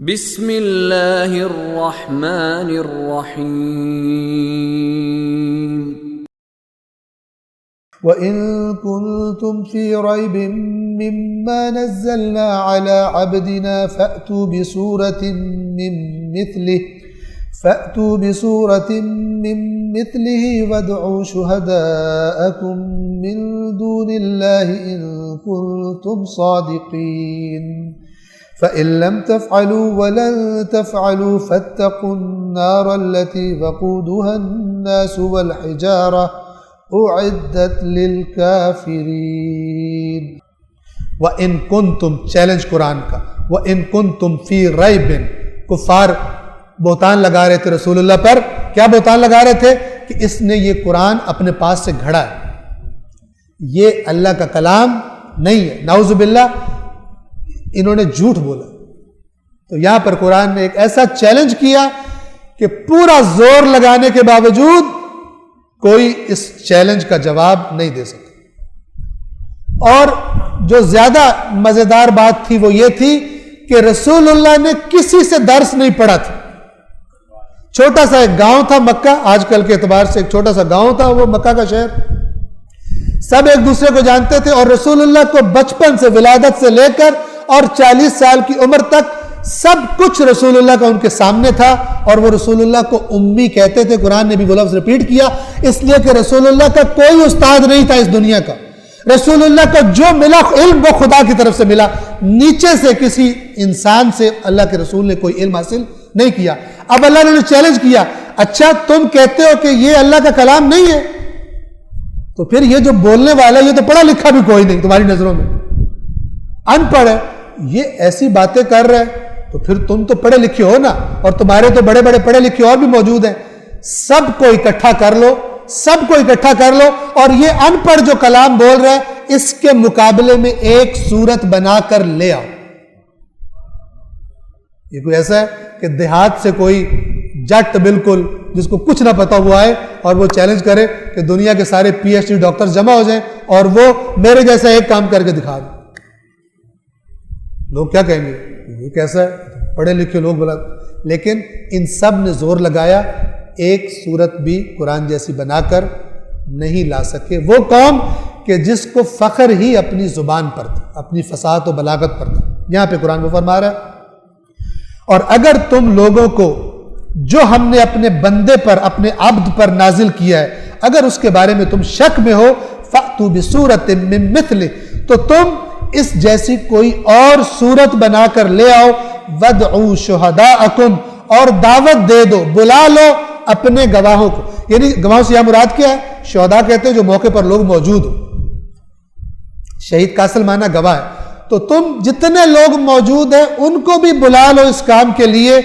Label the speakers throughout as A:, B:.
A: بسم اللہ الرحمن الرحیم
B: وَإِن كُنتُمْ فِي رَيْبٍ مِّمَّا نَزَّلْنَا عَلَىٰ عَبْدِنَا فَأْتُوا بِسُورَةٍ مِّن مِّثْلِهِ وَادْعُوا شُهَدَاءَكُم مِّن دُونِ اللَّهِ إِن كُنتُمْ صَادِقِينَ فَإِن لَّمْ تَفْعَلُوا وَلَن تَفْعَلُوا فَاتَّقُوا النَّارَ الَّتِي وَقُودُهَا النَّاسُ وَالْحِجَارَةُ اعدت للکافرین۔ وَإِن كُنتُمْ چیلنج قرآن کا، وَإِن كُنتُمْ فِي رَيْبٍ، کفار بہتان لگا رہے تھے رسول اللہ پر۔ کیا بہتان لگا رہے تھے؟ کہ اس نے یہ قرآن اپنے پاس سے گھڑا ہے، یہ اللہ کا کلام نہیں ہے، نعوذ باللہ، انہوں نے جھوٹ بولا۔ تو یہاں پر قرآن نے ایک ایسا چیلنج کیا کہ پورا زور لگانے کے باوجود کوئی اس چیلنج کا جواب نہیں دے سکتا۔ اور جو زیادہ مزیدار بات تھی وہ یہ تھی کہ رسول اللہ نے کسی سے درس نہیں پڑھا تھا۔ چھوٹا سا ایک گاؤں تھا مکہ، آج کل کے اعتبار سے ایک چھوٹا سا گاؤں تھا وہ مکہ کا شہر، سب ایک دوسرے کو جانتے تھے، اور رسول اللہ کو بچپن سے، ولادت سے لے کر اور 40 سال کی عمر تک سب کچھ رسول اللہ کا ان کے سامنے تھا، اور وہ رسول اللہ کو امی کہتے تھے۔ قرآن نے بھی وہ لفظ ریپیٹ کیا، اس لیے کہ رسول اللہ کا کوئی استاد نہیں تھا اس دنیا کا۔ رسول اللہ کا جو ملا علم وہ خدا کی طرف سے ملا، نیچے سے کسی انسان سے اللہ کے رسول نے کوئی علم حاصل نہیں کیا۔ اب اللہ نے چیلنج کیا، اچھا تم کہتے ہو کہ یہ اللہ کا کلام نہیں ہے، تو پھر یہ جو بولنے والا ہے یہ تو پڑھا لکھا بھی کوئی نہیں تمہاری نظروں میں، ان پڑھ ہے، یہ ایسی باتیں کر رہے، تو پھر تم تو پڑھے لکھے ہو نا، اور تمہارے تو بڑے بڑے پڑھے لکھے اور بھی موجود ہیں، سب کو اکٹھا کر لو، سب کو اکٹھا کر لو، اور یہ ان پڑھ جو کلام بول رہا ہے اس کے مقابلے میں ایک صورت بنا کر لے آؤ۔ یہ کوئی ایسا ہے کہ دیہات سے کوئی جٹ بالکل جس کو کچھ نہ پتا ہوا ہے اور وہ چیلنج کرے کہ دنیا کے سارے پی ایچ ڈی ڈاکٹر جمع ہو جائیں اور وہ میرے جیسا ایک کام کر کے دکھا دیں، لوگ کیا کہیں گے؟ یہ کیسا ہے؟ پڑھے لکھے لوگ بلا۔ لیکن ان سب نے زور لگایا، ایک صورت بھی قرآن جیسی بنا کر نہیں لا سکے۔ وہ قوم کہ جس کو فخر ہی اپنی زبان پر تھا، اپنی فصاحت و بلاغت پر تھا۔ یہاں پہ قرآن کو فرما رہا ہے، اور اگر تم لوگوں کو جو ہم نے اپنے بندے پر، اپنے عبد پر نازل کیا ہے، اگر اس کے بارے میں تم شک میں ہو، فَأْتُوا بِسُورَةٍ مِّن مِّثْلِهِ، تو تم اس جیسی کوئی اور صورت بنا کر لے آؤ، وَادْعُوا شُهَدَاءَكُمْ، اور دعوت دے دو، بلا لو اپنے گواہوں کو۔ یعنی گواہوں سے یہاں مراد کیا ہے؟ شہداء کہتے ہیں جو موقع پر لوگ موجود ہو، شہید کا اصل معنی گواہ ہے۔ تو تم جتنے لوگ موجود ہیں ان کو بھی بلا لو اس کام کے لیے،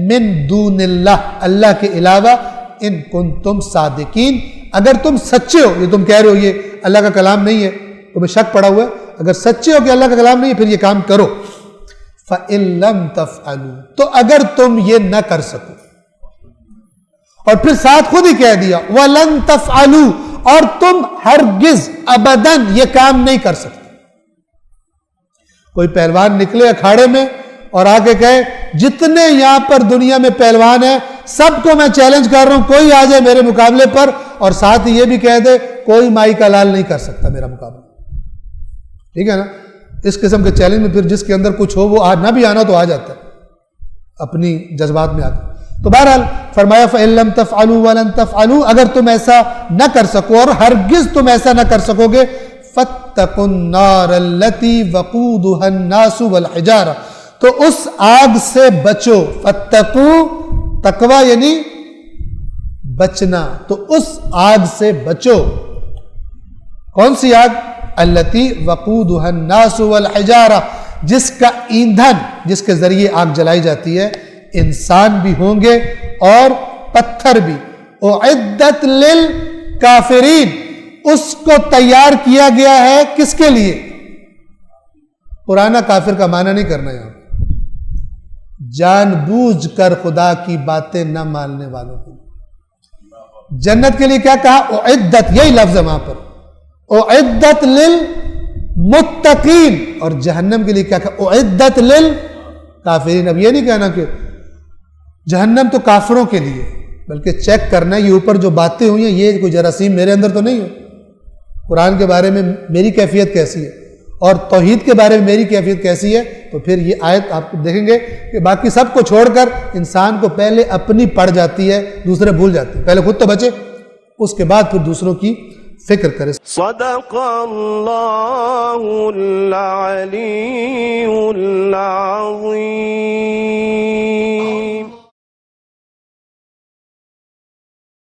B: من دون اللہ، اللہ کے علاوہ، ان کنتم صادقین، اگر تم سچے ہو، یہ تم کہہ رہے ہو یہ اللہ کا کلام نہیں ہے، تمہیں شک پڑا ہوا ہے، اگر سچے ہو کہ اللہ کا کلام نہیں ہے پھر یہ کام کرو۔ فَإِن لَمْ تَفْعَلُوا، تو اگر تم یہ نہ کر سکو، اور پھر ساتھ خود ہی کہہ دیا وَلَن تَفْعَلُوا، اور تم ہرگز ابداً یہ کام نہیں کر سکتے۔ کوئی پہلوان نکلے اکھاڑے میں اور آگے کہے جتنے یہاں پر دنیا میں پہلوان ہیں سب کو میں چیلنج کر رہا ہوں، کوئی آ جائے میرے مقابلے پر، اور ساتھ ہی یہ بھی کہہ دے کوئی مائی کا لال نہیں کر سکتا میرا مقابلہ، ٹھیک ہے نا؟ اس قسم کے چیلنج میں پھر جس کے اندر کچھ ہو وہ نہ بھی آنا تو آ جاتا ہے اپنی جذبات میں آ کر۔ تو بہرحال فرمایا فَإِن لَمْ تَفْعَلُوا وَلَن تَفْعَلُوا، اگر تم ایسا نہ کر سکو اور ہرگز تم ایسا نہ کر سکو گے، فَاتَّقُوا النَّارَ الَّتِي وَقُودُهَا النَّاسُ وَالْحِجَارَةُ، تو اس آگ سے بچو۔ فَاتَّقُوا، تقوی یعنی بچنا، تو اس آگ سے بچو۔ کون سی آگ؟ الَّتِي وَقُودُهَا النَّاسُ وَالْحِجَارَةُ، جس کا ایندھن، جس کے ذریعے آگ جلائی جاتی ہے، انسان بھی ہوں گے اور پتھر بھی۔ اعدت للکافرین، اس کو تیار کیا گیا ہے کس کے لیے؟ پرانا کافر کا معنی نہیں کرنا یہاں، جان بوجھ کر خدا کی باتیں نہ ماننے والوں کو۔ جنت کے لیے کیا کہا؟ اعدت، یہی لفظ ہے وہاں پر، اعدت للمتقین، اور جہنم کے لیے کیا کہا؟ اعدت کافرین. اب یہ نہیں کہنا کہ جہنم تو کافروں کے لیے، بلکہ چیک کرنا یہ اوپر جو باتیں ہوئی ہیں یہ کوئی جراثیم میرے اندر تو نہیں ہو. قرآن کے بارے میں میری کیفیت کیسی ہے اور توحید کے بارے میں میری کیفیت کیسی ہے، تو پھر یہ آیت آپ دیکھیں گے کہ باقی سب کو چھوڑ کر انسان کو پہلے اپنی پڑ جاتی ہے، دوسرے بھول جاتے ہیں. پہلے خود تو بچے، اس کے بعد پھر دوسروں کی فکر کرے.
C: صدق اللہ العلی العظیم.